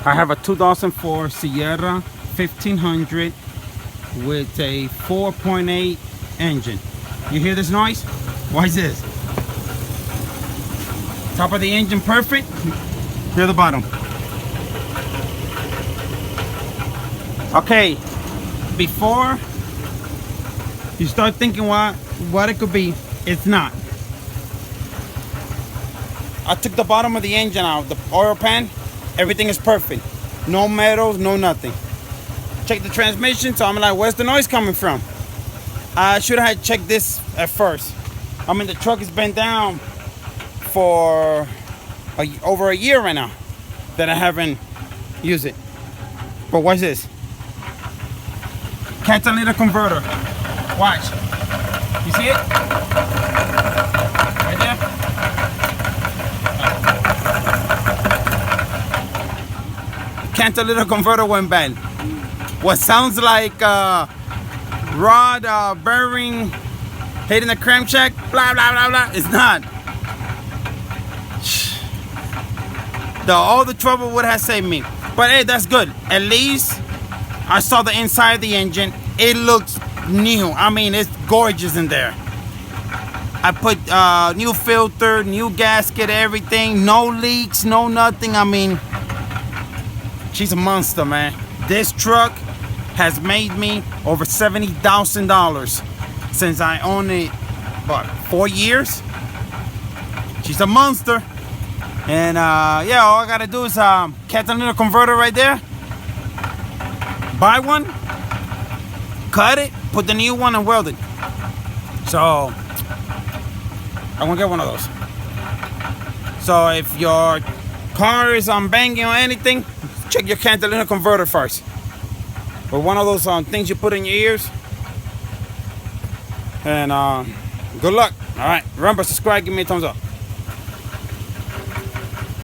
I have a 2004 Sierra 1500 with a 4.8 engine. You hear this noise? Why is this? Top of the engine perfect. Hear the bottom. Okay, before you start thinking what it could be, it's not. I took the bottom of the engine out, the oil pan, everything is perfect. No metals, no nothing. Check the transmission, so I'm like, where's the noise coming from? I should have checked this at first. I mean, the truck has been down for over a year right now that I haven't used it. But watch this. Catalytic converter. Watch. You see it? Right there? Catalytic converter went bad. What sounds like rod bearing hitting the crankshaft, blah blah blah blah. It's not. All the trouble would have saved me. But hey, that's good. At least I saw the inside of the engine. It looks new. I mean, it's gorgeous in there. I put new filter, new gasket, everything. No leaks, no nothing. I mean, she's a monster, man. This truck has made me over $70,000 since I own it, what, 4 years? She's a monster. And yeah, all I gotta do is catalytic converter right there. Buy one, cut it, put the new one and weld it. So I'm gonna get one of those. So if your car is banging or anything, check your catalytic converter first. Or one of those things you put in your ears. And good luck. All right, remember, subscribe, give me a thumbs up.